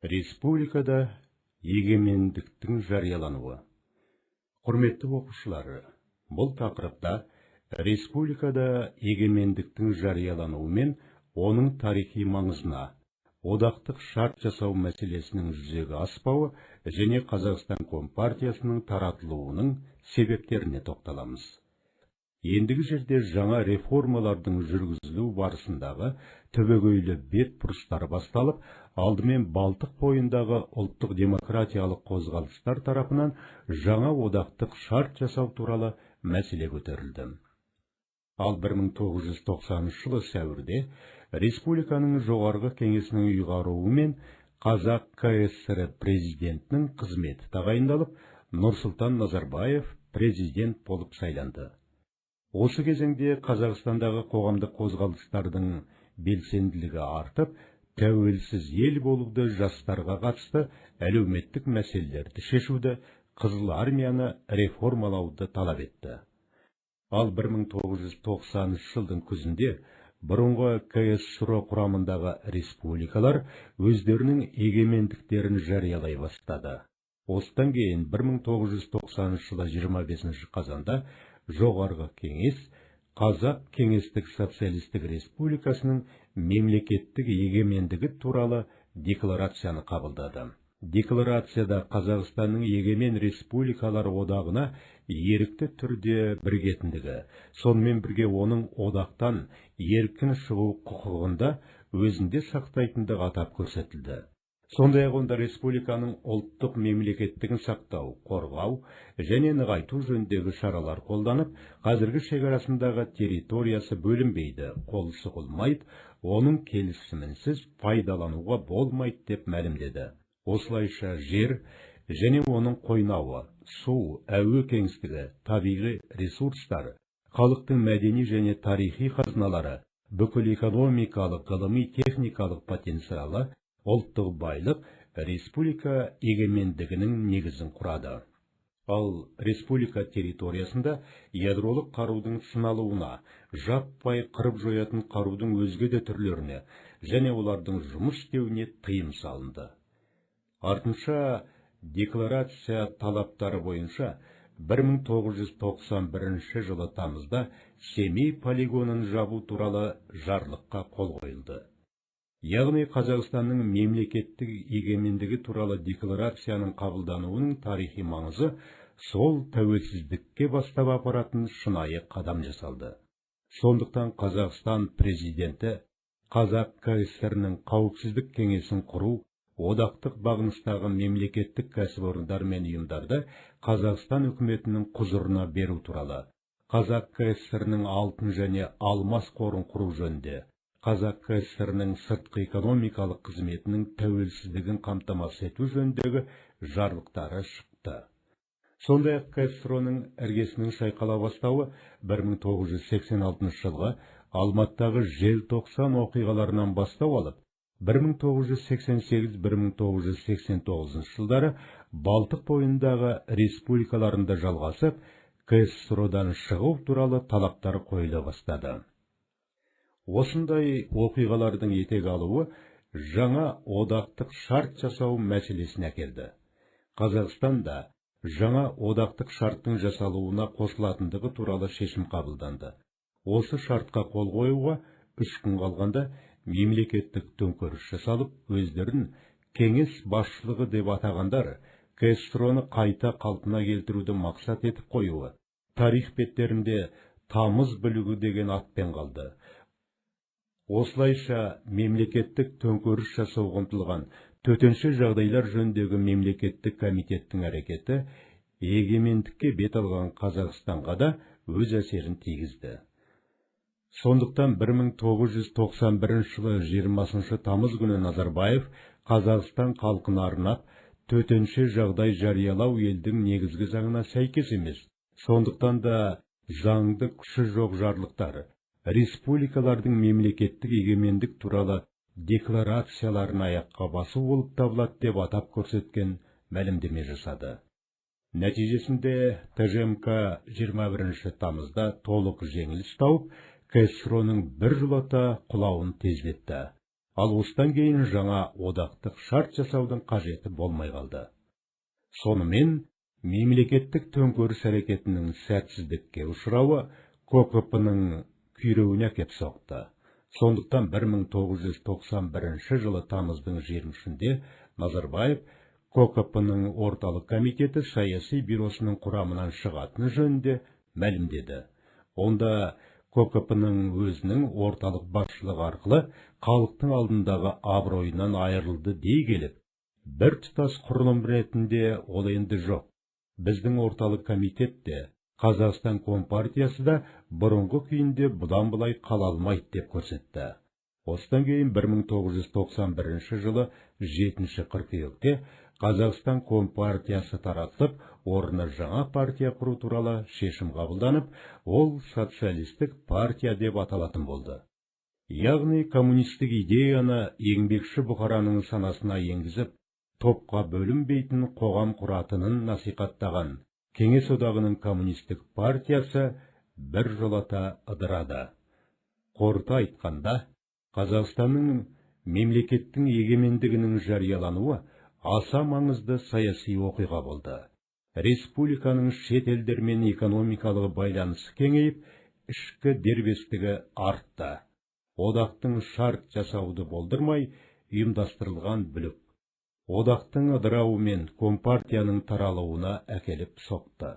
Республикада егемендіктің жариялануы. Құрметті оқушылар, бұл тақырыпта республикада егемендіктің жариялануы мен оның тарихи маңызына, одақтық шарт жасау мәселесінің жүзеге аспауы және Қазақстан Компартиясының таратылуының себептеріне тоқталамыз. Ендігі жерде жаңа реформалардың жүргізілу барысындағы түбегейлі бетбұрыстар басталып, алдымен Балтық бойындағы ұлттық демократиялық қозғалыстар тарапынан жаңа одақтық шарт жасау туралы мәселе көтерілді. Ал 1990 жылы сәуірде республиканың жоғарғы кеңесінің ұйғаруымен Қазақ КСР президентінің қызметі тағайындалып, Нұрсұлтан Назарбаев президент болып сайланды. Осы кезеңде Қазақстандағы қоғамдық қозғалыстардың белсенділігі артып, тәуелсіз ел болуды, жастарға қатысты әлеуметтік мәселелерді шешуді, Қызыл армияны реформалауды талап етті. Ал 1990 жылдың күзінде бұрынғы КСР құрамындағы республикалар өздерінің егемендіктерін жариялай бастады. Осыдан кейін 1990 жылы 25 қазанда жоғарғы кеңес Қазақ Кеңестік Социалистік Республикасының мемлекеттік егемендігі туралы декларацияны қабылдады. Декларацияда Қазақстанның егемен республикалар одағына ерікті түрде бірігетіндігі, сонымен бірге оның одақтан еркін шығу құқығында өзінде сақтайтындығы атап көрсетілді. Сондай-ақ онда республиканың ұлттық мемлекеттігін сақтау, қорғау және нығайту жөніндегі шаралар қолданып, қазіргі шекарасындағы территориясы бөлінбейді, қол сұғылмайды, оның келісімінсіз пайдалануға болмайды деп мәлімдеді. Осылайша жер және оның қойнауы, су, әуе кеңістігі, табиғи ресурстар, халықтың мәдени және тарихи қазыналары, бүкіл экономикалық, ғылыми, техникалық потенциалы, ұлттық байлық республика егемендігінің негізін құрады. Ал республика территориясында ядролық қарудың сыналуына, жаппай қырып жоятын қарудың өзге де түрлеріне және олардың жұмыс істеуіне тыйым салынды. Артынша декларация талаптары бойынша 1991 жылы тамызда Семей полигонын жабу туралы жарлыққа қол қойылды. Яғни Қазақстанның мемлекеттік егемендігі туралы декларацияның қабылдануының тарихи маңызы сол тәуелсіздікке бастап апаратын шынайы қадам жасалды. Сондықтан Қазақстан президенті Қазақ КСР-нің қауіпсіздік кеңесін құру, одақтық бағыныстағы мемлекеттік кәсіпорындар мен ұйымдарды Қазақстан үкіметінің құзырына беру туралы, Қазақ КСР-нің алтын және алмас қорын құру жөнінде, Қазақ КСР-нің сыртқы экономикалық қызметінің тәуелсіздігін қамтамасыз ету жөніндегі жарлықтары шықты. Сондай-ақ КСР-нің іргесінің шайқала бастауы 1986 жылғы Алматыдағы желтоқсан оқиғаларынан бастау алып, 1988-1989 жылдары Балтық бойындағы республикаларында жалғасып, КСР-дан шығу туралы талаптар қойыла бастады. Осындай оқиғалардың етек алуы жаңа одақтық шарт жасау мәселесіне әкелді. Қазақстанда жаңа одақтық шарттың жасалуына қосылатындығы туралы шешім қабылданды. Осы шартқа қол қоюға 3 күн қалғанда мемлекеттік төңкеріс жасалып, өздерін кеңес басшылығы деп атағандар КСР-ны қайта қалпына келтіруді мақсат етіп қоюы, тарих беттерінде тамыз бүлігі деген атпен қалды. Осылайша мемлекеттік төңкеріс жасауға ұмтылған төтенше жағдайлар жөніндегі мемлекеттік комитеттің әрекеті егемендікке бет алған Қазақстанға да өз әсерін тигізді. Сондықтан 1991 жылы 20 тамыз күні Назарбаев Қазақстан халқына арнап төтенше жағдай жариялау елдің негізгі заңына сәйкес емес. Сондықтан да заңды күші жоқ жарлықтар республикалардың мемлекеттік егемендік туралы декларацияларын аяққа басу болып табылады деп атап көрсеткен мәлімдеме жасады. Нәтижесінде ТЖМК 21 тамызда толық жеңіліс тауып, КСР-ның біржолата құлауын тездетті. Ал осыдан кейін жаңа одақтық шарт жасаудың қажеті болмай қалды. Сонымен, мемлекеттік төңкеріс әрекетінің сәтсіздікке ұшырауы КОКП-ның күйреуіне әкеп соқты. Сондықтан 1991 жылы тамыздың 23-інде Назарбаев КОКП-ның орталық комитеті саяси бюросының құрамынан шығатыны жөнінде мәлімдеді. Онда КОКП-ның өзінің орталық басшылығы арқылы халықтың алдындағы абыройынан айырылды дей келіп, бір тұтас құрылым ретінде ол енді жоқ. Біздің орталық комитетте Қазақстан Компартиясы да бұрынғы күйінде бұдан былай қала алмайды деп көрсетті. Осыдан кейін 1991 жылы 7 қыркүйекте Қазақстан Компартиясы таратылып, орнына жаңа партия құру туралы шешім қабылданып, ол социалистік партия деп аталатын болды. Яғни коммунистік идеяны еңбекші бұқараның санасына енгізіп, топқа бөлінбейтін қоғам құратынын насихаттаған Кеңес одағының коммунистік партиясы бір жолата ыдырады. Қорыта айтқанда, Қазақстанның мемлекеттің егемендігінің жариялануы аса маңызды саяси оқиға болды. Республиканың шет елдермен экономикалық байланысы кеңейіп, ішкі дербестігі артты. Одақтың шарт жасауды болдырмай ұйымдастырылған бүлік одақтың ыдырауы мен компартияның таралуына әкеліп соқты.